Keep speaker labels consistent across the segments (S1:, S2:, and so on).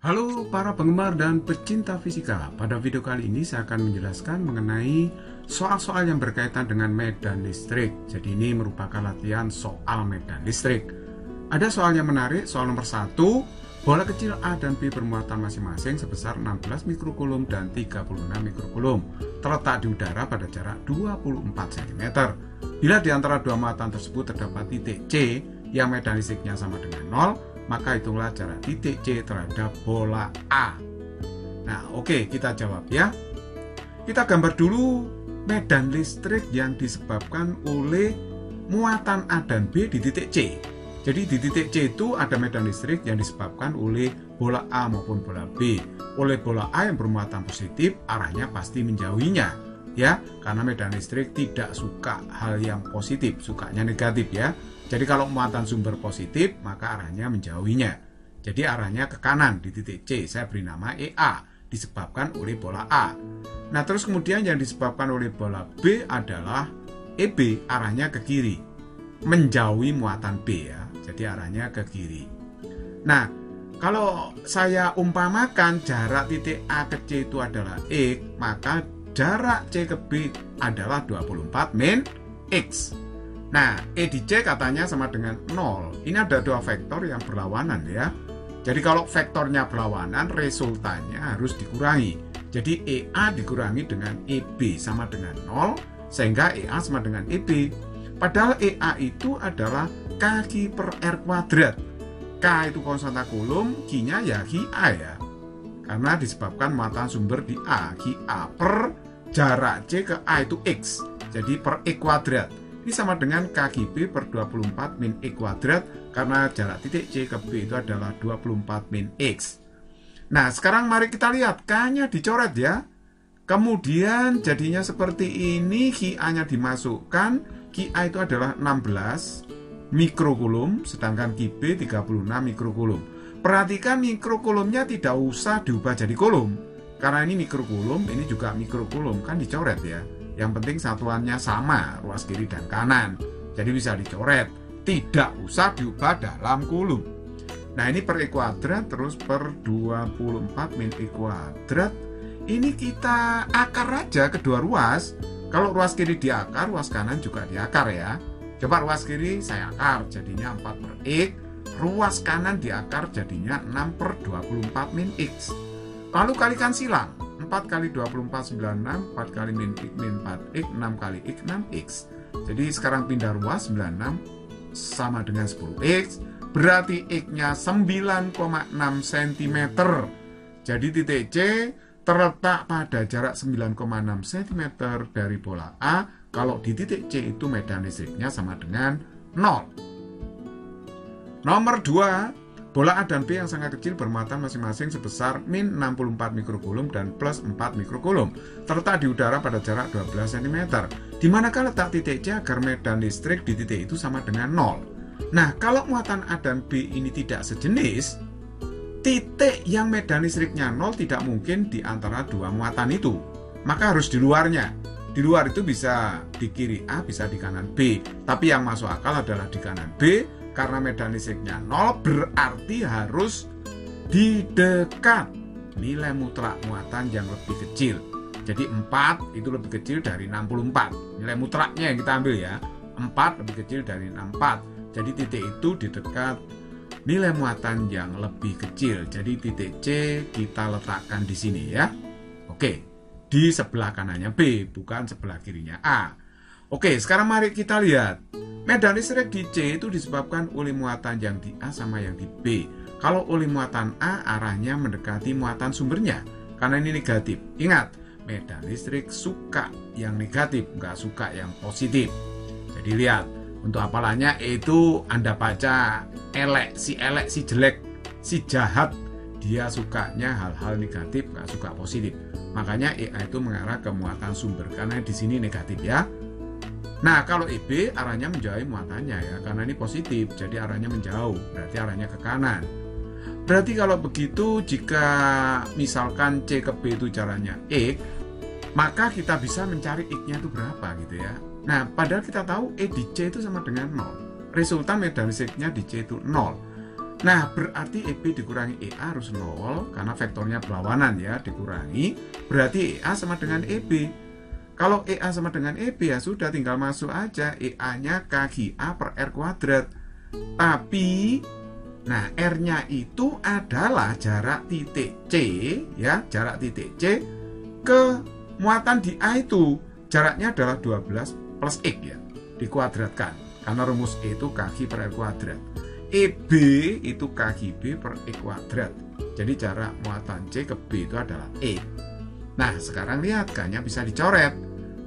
S1: Halo para penggemar dan pecinta fisika. Pada video kali ini saya akan menjelaskan mengenai soal-soal yang berkaitan dengan medan listrik. Jadi ini merupakan latihan soal medan listrik. Ada soal yang menarik, soal nomor 1. Bola kecil A dan B bermuatan masing-masing sebesar 16 mikrokulum dan 36 mikrokulum. Terletak di udara pada jarak 24 cm. Bila di antara dua muatan tersebut terdapat titik C yang medan listriknya sama dengan 0, maka hitunglah jarak titik C terhadap bola A. Nah, oke, kita jawab ya. Kita gambar dulu medan listrik yang disebabkan oleh muatan A dan B di titik C. Jadi di titik C itu ada medan listrik yang disebabkan oleh bola A maupun bola B. Oleh bola A yang bermuatan positif, arahnya pasti menjauhinya, ya, karena medan listrik tidak suka hal yang positif, sukanya negatif ya. Jadi kalau muatan sumber positif, maka arahnya menjauhinya. Jadi arahnya ke kanan di titik C. Saya beri nama EA, disebabkan oleh bola A. Nah, terus kemudian yang disebabkan oleh bola B adalah EB, arahnya ke kiri. Menjauhi muatan B ya. Jadi arahnya ke kiri. Nah, kalau saya umpamakan jarak titik A ke C itu adalah X, maka jarak C ke B adalah 24 min X. Nah, E di C katanya sama dengan 0. Ini ada dua vektor yang berlawanan ya. Jadi kalau vektornya berlawanan, resultannya harus dikurangi. Jadi EA dikurangi dengan EB sama dengan 0, sehingga EA sama dengan EB. Padahal EA itu adalah kaki per R kuadrat. K itu konstanta Coulomb, Q-nya ya Qi ya. Karena disebabkan muatan sumber di A. Qi per jarak C ke A itu X. Jadi per E kuadrat. Ini sama dengan KQB per 24 min E kuadrat, karena jarak titik C ke B itu adalah 24 min X. Nah, sekarang mari kita lihat, K-nya dicoret ya. Kemudian jadinya seperti ini, Qi-nya dimasukkan. Qi itu adalah 16 mikrokulum, sedangkan Qb 36 mikrokulum. Perhatikan mikrokulumnya tidak usah diubah jadi kulum. Karena ini mikrokulum, ini juga mikrokulum, kan dicoret ya. Yang penting satuannya sama, ruas kiri dan kanan. Jadi bisa dicoret, tidak usah diubah dalam kulum. Nah, ini per E kuadrat terus per 24 min E kuadrat. Ini kita akar aja kedua ruas. Kalau ruas kiri diakar, ruas kanan juga diakar ya. Coba ruas kiri saya akar, jadinya 4 per X. Ruas kanan diakar, jadinya 6 per 24 min X. Lalu kalikan silang. 4 kali 24, 96, 4 kali min 4x, 6 kali x, 6x. Jadi sekarang pindah ruas, 96 sama dengan 10x, berarti x-nya 9,6 cm. Jadi titik C terletak pada jarak 9,6 cm dari bola A. Kalau di titik C itu medan listriknya sama dengan 0. Nomor 2, bola A dan B yang sangat kecil bermuatan masing-masing sebesar min 64 mikrokulum dan plus 4 mikrokulum. Terletak di udara pada jarak 12 cm. Di manakah letak titik C agar medan listrik di titik itu sama dengan 0? Nah, kalau muatan A dan B ini tidak sejenis, titik yang medan listriknya 0 tidak mungkin di antara dua muatan itu. Maka harus di luarnya. Di luar itu bisa di kiri A, bisa di kanan B. Tapi yang masuk akal adalah di kanan B. Karena medan listriknya 0, berarti harus di dekat nilai mutlak muatan yang lebih kecil. Jadi 4 itu lebih kecil dari 64. Nilai mutlaknya yang kita ambil ya. 4 lebih kecil dari 64. Jadi titik itu di dekat nilai muatan yang lebih kecil. Jadi titik C kita letakkan di sini ya. Oke, di sebelah kanannya B, bukan sebelah kirinya A. Oke, sekarang mari kita lihat. Medan listrik di C itu disebabkan oleh muatan yang di A sama yang di B. Kalau oleh muatan A, arahnya mendekati muatan sumbernya, karena ini negatif. Ingat, medan listrik suka yang negatif, nggak suka yang positif. Jadi lihat, untuk hafalannya itu Anda baca elek, si jelek, si jahat. Dia sukanya hal-hal negatif, nggak suka positif. Makanya EA itu mengarah ke muatan sumber, karena di sini negatif ya. Nah, kalau EB arahnya menjauhi muatannya ya, karena ini positif, jadi arahnya menjauh, berarti arahnya ke kanan. Berarti kalau begitu, jika misalkan C ke B itu jaraknya X, maka kita bisa mencari X-nya itu berapa gitu ya. Nah, padahal kita tahu E di C itu sama dengan 0. Resultan medan listriknya di C itu 0. Nah, berarti EB dikurangi EA harus 0, karena vektornya berlawanan ya, dikurangi, berarti EA sama dengan EB. Kalau EA sama dengan EB ya sudah, tinggal masuk aja, EA-nya KGA per R kuadrat. Tapi, nah R-nya itu adalah jarak titik C, ya, jarak titik C ke muatan di A itu. Jaraknya adalah 12 plus X ya, dikuadratkan. Karena rumus E itu KG per R kuadrat. EB itu KGB per E kuadrat. Jadi jarak muatan C ke B itu adalah E. Nah, sekarang lihat, K-nya bisa dicoret.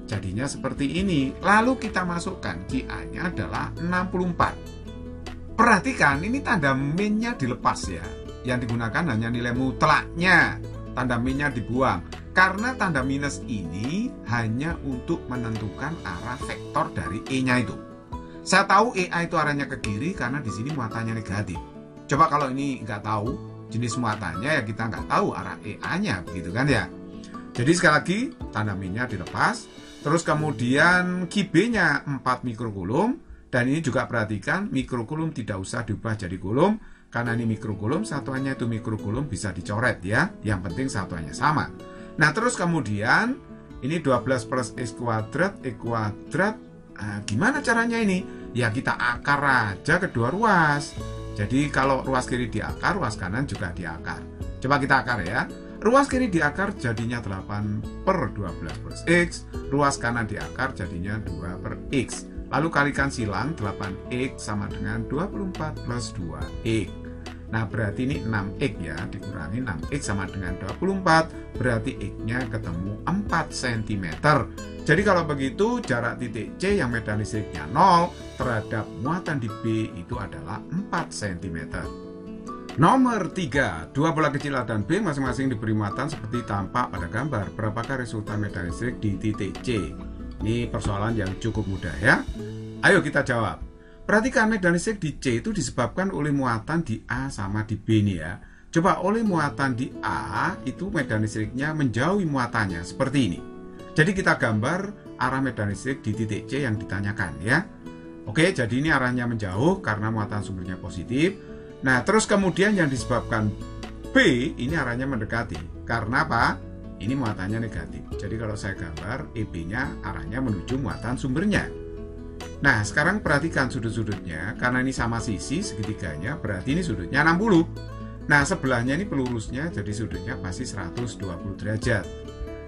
S1: Jadinya seperti ini. Lalu kita masukkan KA-nya adalah 64. Perhatikan, ini tanda min-nya dilepas ya. Yang digunakan hanya nilai mutlaknya. Tanda min-nya dibuang. Karena tanda minus ini hanya untuk menentukan arah vektor dari E-nya itu. Saya tahu EA itu arahnya ke kiri karena di sini muatannya negatif. Coba kalau ini nggak tahu jenis muatannya, ya kita nggak tahu arah EA-nya, begitu kan ya. Jadi sekali lagi tanda min-nya dilepas, terus kemudian QB-nya 4 mikrokulum, dan ini juga perhatikan mikrokulum tidak usah diubah jadi kulum, karena ini mikrokulum, satuannya itu mikrokulum bisa dicoret ya, yang penting satuannya sama. Nah terus kemudian ini 12 plus X kuadrat, E kuadrat. Nah, gimana caranya ini? Ya kita akar aja kedua ruas. Jadi kalau ruas kiri diakar, ruas kanan juga diakar. Coba kita akar ya. Ruas kiri diakar jadinya 8 per 12 plus X. Ruas kanan diakar jadinya 2 per X. Lalu kalikan silang, 8X sama dengan 24 plus 2X. Nah berarti ini 6X ya, dikurangi 6X sama dengan 24, berarti X-nya ketemu 4 cm. Jadi kalau begitu jarak titik C yang medan listriknya 0 terhadap muatan di B itu adalah 4 cm. Nomor 3, dua bola kecil A dan B masing-masing diberi muatan seperti tampak pada gambar. Berapakah resultan medan listrik di titik C? Ini persoalan yang cukup mudah ya. Ayo kita jawab. Perhatikan medan listrik di C itu disebabkan oleh muatan di A sama di B nih ya. Coba oleh muatan di A itu medan listriknya menjauhi muatannya seperti ini. Jadi kita gambar arah medan listrik di titik C yang ditanyakan ya. Oke, jadi ini arahnya menjauh karena muatan sumbernya positif. Nah, terus kemudian yang disebabkan B ini arahnya mendekati. Karena apa? Ini muatannya negatif. Jadi kalau saya gambar EB-nya arahnya menuju muatan sumbernya. Nah, sekarang perhatikan sudut-sudutnya. Karena ini sama sisi segitiganya, berarti ini sudutnya 60. Nah, sebelahnya ini pelurusnya, jadi sudutnya pasti 120 derajat.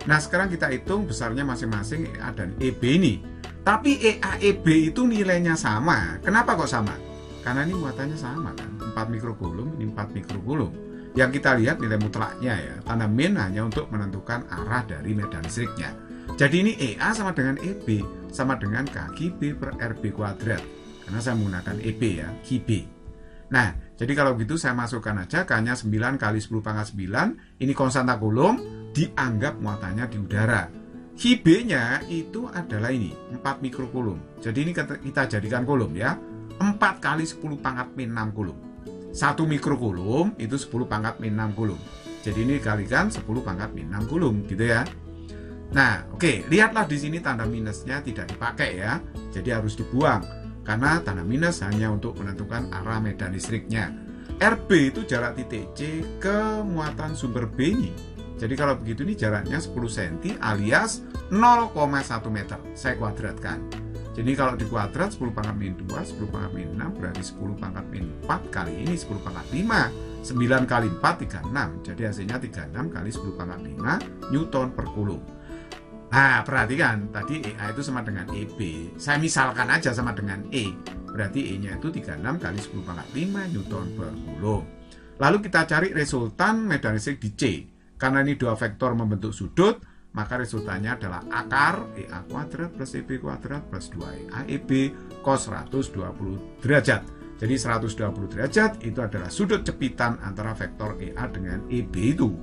S1: Nah, sekarang kita hitung besarnya masing-masing EA dan EB ini. Tapi EA, EB itu nilainya sama. Kenapa kok sama? Karena ini muatannya sama kan. 4 mikrokulum, ini 4 mikrokulum. Yang kita lihat nilai mutlaknya ya. Tanda min hanya untuk menentukan arah dari medan listriknya. Jadi ini EA sama dengan EB, sama dengan KGB per RB kuadrat. Karena saya menggunakan EB ya, QB. Nah, jadi kalau gitu saya masukkan aja K-nya 9 kali 10 pangkat 9. Ini konstanta kulum, dianggap muatannya di udara. QB-nya itu adalah ini, 4 mikrokulum. Jadi ini kita jadikan kulum ya. 4 kali 10 pangkat min 6 kulum. 1 mikrokulum itu 10 pangkat min 6 kulum. Jadi ini dikalikan 10 pangkat min 6 kulum gitu ya. Nah, oke, lihatlah di sini tanda minusnya tidak dipakai ya. Jadi harus dibuang karena tanda minus hanya untuk menentukan arah medan listriknya. RB itu jarak titik C ke muatan sumber B ini. Jadi kalau begitu ini jaraknya 10 cm alias 0,1 meter. Saya kuadratkan. Jadi kalau dikuadrat 10 pangkat min 2, 10 pangkat min 6 berarti 10 pangkat min 4 kali ini 10 pangkat 5. 9 kali 4 36. Jadi hasilnya 36 kali 10 pangkat 5 Newton per kulum. Nah, perhatikan, tadi EA itu sama dengan EB. Saya misalkan aja sama dengan E. Berarti E-nya itu 36 kali 10 pangkat 5 Newton per kulum. Lalu kita cari resultan medan listrik di C. Karena ini dua vektor membentuk sudut, maka resultannya adalah akar EA kuadrat plus EB kuadrat plus 2EA EB cos 120 derajat. Jadi 120 derajat itu adalah sudut jepitan antara vektor EA dengan EB itu.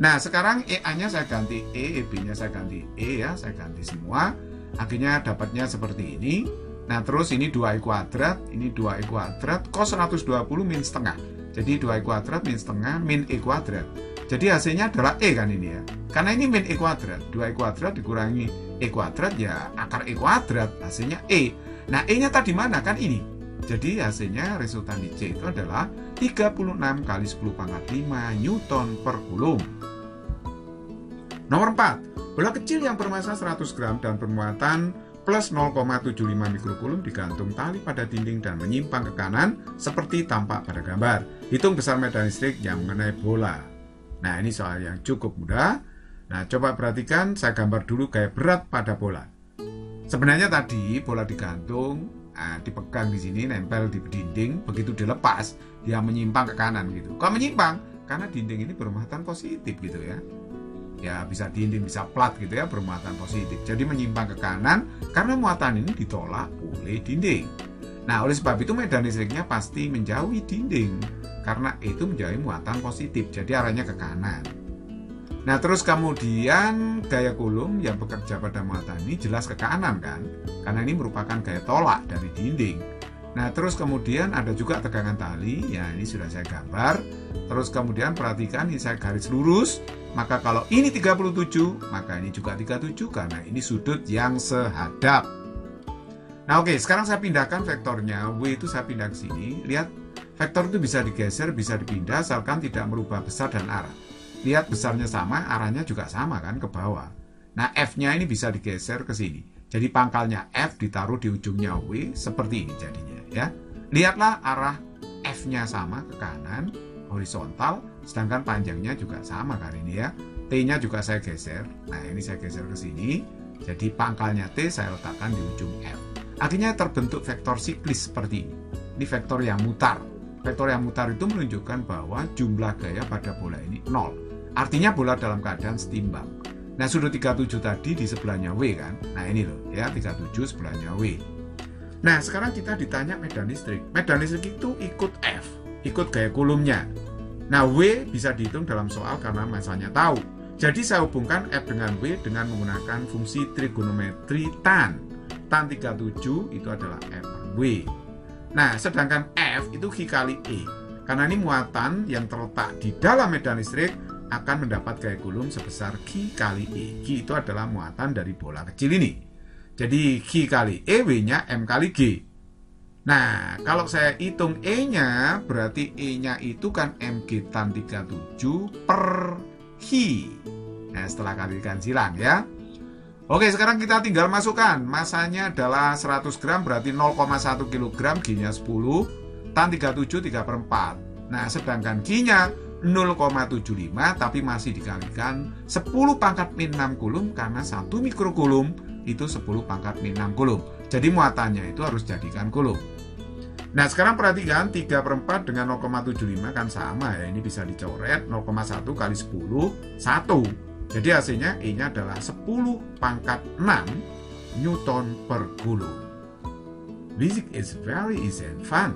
S1: Nah, sekarang EA-nya saya ganti E, EB-nya saya ganti E ya, saya ganti semua. Akhirnya dapatnya seperti ini. Nah, terus ini 2E kuadrat, ini 2E kuadrat, cos 120 min setengah. Jadi 2E kuadrat min setengah min E kuadrat. Jadi hasilnya adalah E kan ini ya. Karena ini min E kuadrat, 2E kuadrat dikurangi E kuadrat ya akar E kuadrat, hasilnya E. Nah, E-nya tadi mana kan ini? Jadi hasilnya resultan di C itu adalah 36 kali 10 pangkat 5 Newton per kulum. Nomor 4, bola kecil yang bermassa 100 gram dan bermuatan plus 0,75 mikrokulum digantung tali pada dinding dan menyimpang ke kanan seperti tampak pada gambar. Hitung besar medan listrik yang mengenai bola. Nah, ini soal yang cukup mudah. Nah, coba perhatikan, saya gambar dulu gaya berat pada bola. Sebenarnya tadi bola digantung, dipegang di sini, nempel di dinding, begitu dilepas, dia menyimpang ke kanan gitu. Kalau menyimpang, karena dinding ini bermuatan positif gitu ya. Ya bisa dinding, bisa plat gitu ya, bermuatan positif. Jadi menyimpang ke kanan karena muatan ini ditolak oleh dinding. Nah, oleh sebab itu medan listriknya pasti menjauhi dinding karena itu menjauhi muatan positif. Jadi arahnya ke kanan. Nah, terus kemudian gaya kulum yang bekerja pada muatan ini jelas ke kanan kan? Karena ini merupakan gaya tolak dari dinding. Nah, terus kemudian ada juga tegangan tali. Ya, ini sudah saya gambar. Terus kemudian perhatikan, ini saya garis lurus. Maka kalau ini 37, maka ini juga 37 karena ini sudut yang sehadap. Nah, oke, sekarang saya pindahkan vektornya. W itu saya pindah ke sini. Lihat, vektor itu bisa digeser, bisa dipindah, asalkan tidak merubah besar dan arah. Lihat, besarnya sama, arahnya juga sama kan, ke bawah. Nah, F-nya ini bisa digeser ke sini. Jadi pangkalnya F ditaruh di ujungnya W, seperti ini jadinya ya. Lihatlah, arah F-nya sama ke kanan, horizontal, sedangkan panjangnya juga sama kali ini ya. T-nya juga saya geser. Nah, ini saya geser ke sini. Jadi pangkalnya T saya letakkan di ujung F. Akhirnya terbentuk vektor siklis seperti ini. Ini vektor yang mutar. Vektor yang mutar itu menunjukkan bahwa jumlah gaya pada bola ini 0. Artinya bola dalam keadaan setimbang. Nah, sudut 37 tadi di sebelahnya W kan. Nah, ini loh ya, 37 sebelahnya W. Nah, sekarang kita ditanya medan listrik. Medan listrik itu ikut F, ikut gaya kulumnya. Nah, W bisa dihitung dalam soal karena massanya tahu. Jadi saya hubungkan F dengan W dengan menggunakan fungsi trigonometri tan. Tan 37 itu adalah F W. Nah, sedangkan F itu Q kali E. Karena ini muatan yang terletak di dalam medan listrik akan mendapat gaya kulum sebesar Q kali E. Q itu adalah muatan dari bola kecil ini. Jadi Q kali E, W-nya M kali G. Nah, kalau saya hitung E-nya, berarti E-nya itu kan MG tan 37 per Q. Nah, setelah kalikan silang ya. Oke, sekarang kita tinggal masukkan. Masanya adalah 100 gram, berarti 0,1 kg, G-nya 10, tan 37 3/4. Nah, sedangkan Q-nya 0,75, tapi masih dikalikan 10 pangkat min 6 kulum, karena 1 mikrokulum itu 10 pangkat min 6 kulum. Jadi muatannya itu harus jadikan kulum. Nah, sekarang perhatikan 3/4 dengan 0,75 kan sama ya. Ini bisa dicoret, 0,1 kali 10, 1. Jadi hasilnya E-nya adalah 10 pangkat 6 Newton per kulum. Physics is very easy and fun.